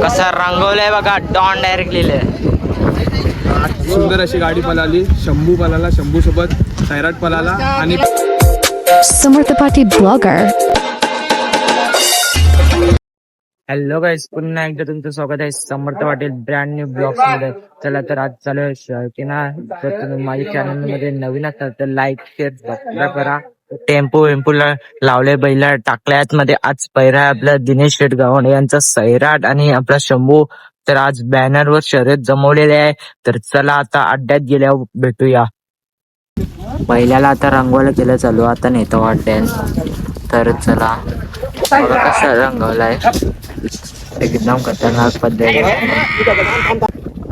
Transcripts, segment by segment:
कसा रंगवलाय बघा, don direct लिहिलंय. सुंदर अशी गाडी पळाली. शंभू पळाला, शंभू सोबत सैराट पळाला आणि समर्थ पाटी ब्लॉगर. हॅलो गाईस, पुन्हा एकदा तुमचं स्वागत आहे समर्थ पाटील ब्रँड न्यू ब्लॉग्स मध्ये. चला तर आज चालू आहे शर्टिना. जर तुम्ही माझ्या चॅनल मध्ये नवीन असाल तर लाईक शेअर सबस्क्राईब करा. टेम्पो वेम्पूला लावले, बैला टाकल्यात मध्ये. आज पहिला आपला दिनेश शेटगावणे यांचा सैराट आणि आपला शंभू. तर आज बॅनरवर शर्यत जमवलेले आहे. तर चला आता अड्ड्यात गेल्यावर भेटूया. पहिल्याला आता रंगवायला केलं चालू, आता नेतो अड्ड्यात. तर चला बघा कसा रंगवलाय, एकदम खतरनाक पद्धतीने.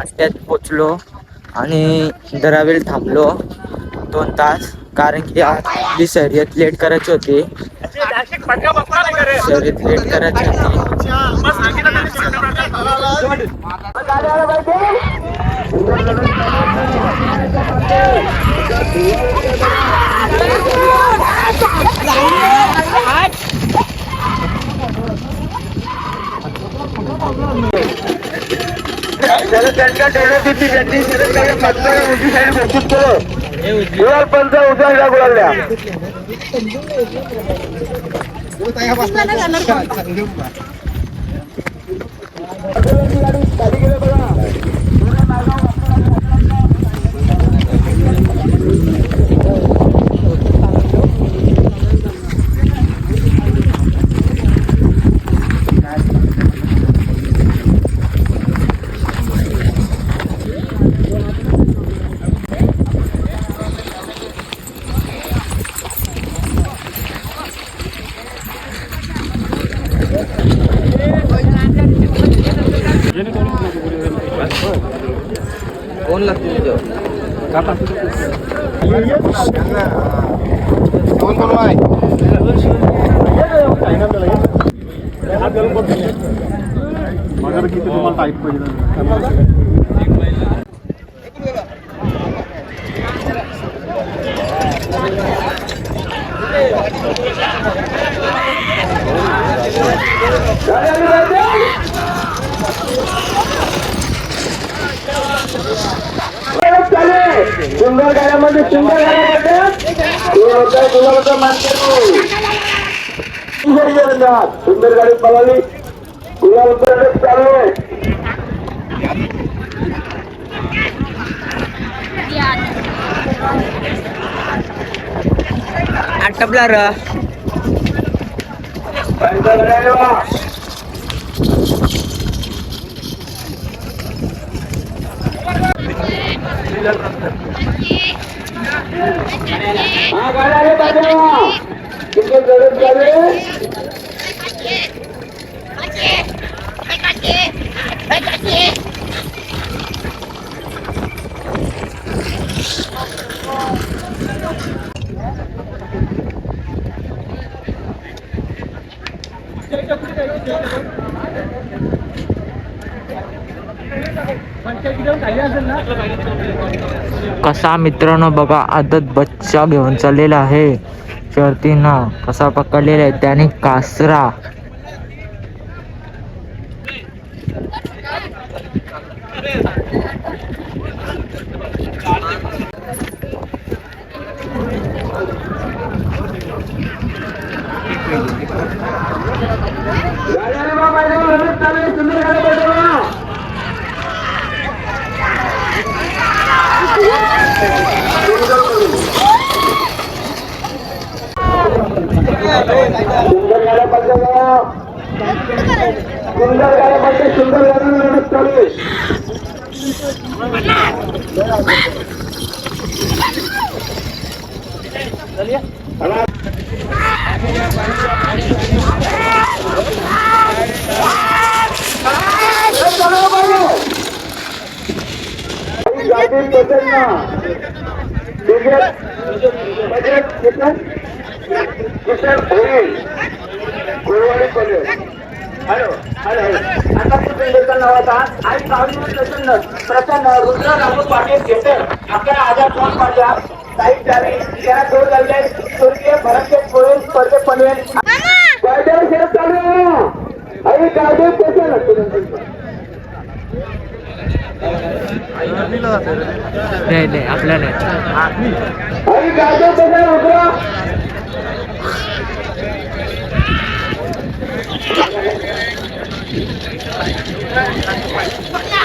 अड्ड्यात पोचलो आणि जरा वेळ थांबलो 2 तास, कारण की आपली शर्यत लेट करायची होती. शर्यत लेट करायची होती. त्यांच्या डेऱ्याची त्यांची उजी साईड घोषित केलं. गुलाल पंच उद्या गुलाल्या कोण लागतील सुंदर गाड्यामध्ये सुंदर सुंदर गाडी पळाली. गुलाल चालू आहे. आटपला र हा गाड्या आहे बाजूला. किती जरूर झाले. कसा मित्रांनो बघा, आदत बच्चा घेऊन चाललेला आहे शर्तीना. कसा पकडलेला आहे त्याने कासरा. सुंदर गाड्या पाहिजे. सुंदर गाडी लढत चालू आहे. गाडी बदल ना. हॅलो हॅलो आता पेंडेकर नावाचा आणि प्रसन्न रुद्र रामू पाटील घेते आपल्या आजार फोन पाडल्या. काही चारी त्याला जोर घालले स्वर्गीय भरतचंद कोळी स्पर्धे पनवेल कायद्याला शरद चालू आहे आणि कायदे कसे नाही आपल्या नाही आणि कायदे कसे उतरा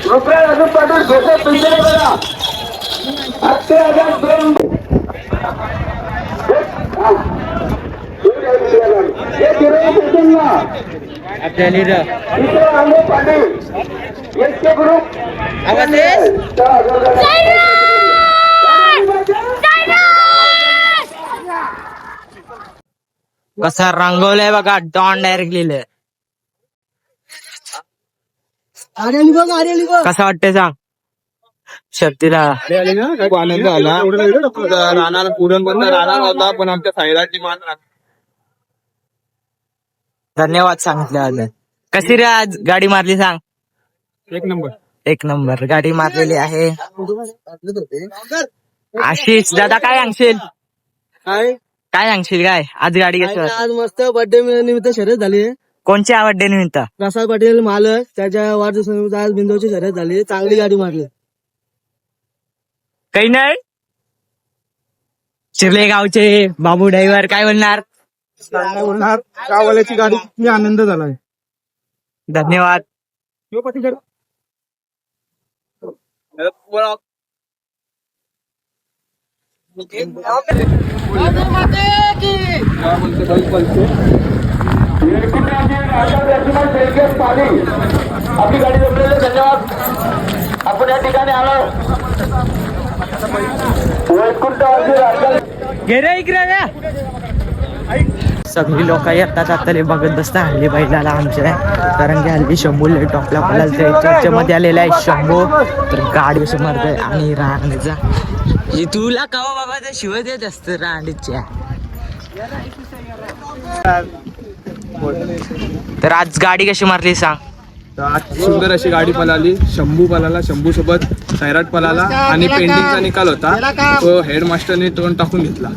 रुपये अजून पाटील घोषे पिंजरे बघा 8,002 हे गिरवत असेल ना आपल्या तिथे आले पाटील एसके ग्रुप कसा रंगवलाय बघा डॉन डायरेक्ट लिहिलंय कसा वाटतंय सांग शक्तीला खूप आनंद आला राहणार पुरण बंद राहणार होता पण आमच्या सायराची मान धन्यवाद सांगितल्याबद्दल कशी रे आज गाडी मारली सांग एक नंबर गाडी मारलेली आहे आशिष दादा काय सांगशील काय सांगशील काय आज गाडी कशी आज मस्त बर्थडे निमित्त शर्यत झाली. कोणच्या बर्थडे निमित्त प्रसाद पाटील मालक त्याच्या वाढदिवसानिमित्त आज बिंदूची शर्यत झाली. चांगली गाडी मारली. काही नाही चिरले गावचे बाबू ड्रायव्हर काय बोलणार गावाल्याची गाडी मी आनंद झालाय. धन्यवाद आपली गाडी जमलेली धन्यवाद. आपण या ठिकाणी आलो सगळी लोक येतात आता बघत बसता हल्ली बैलाला आमच्या कारण की हल्ली शंभू टॉपला पळायला चर्चेमध्ये आलेला आहे शंभू तर गाडी कसं मारतोय आणि रांडीचा तुला कवा बाबा शिवत येत असत रांडीच्या तर आज गाडी कशी मारली सांग सुंदर अशी गाडी पळाली. शंभू पळाला, शंभू सोबत सैराट पळाला आणि पेंटिंगचा निकाल होता तो हेडमास्टरने तोंड टाकून घेतला.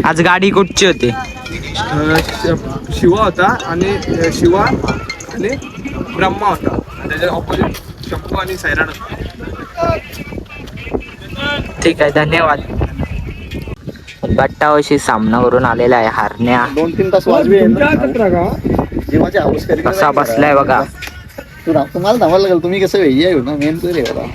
आज गाडी कुठची होती शिवा होता आणि शिवा आणि ब्रह्मा होता त्याच्या ऑपोजिट शंभू आणि सैराट होता. ठीक आहे धन्यवाद. गट्टावशी सामना करून आलेला आहे हारण्या 2-3 तास वाजवे कसा बसलाय बघा तुम्हाला थांबायला लागेल. तुम्ही कसं वेगळी आहे ना मेन तर आहे बघा.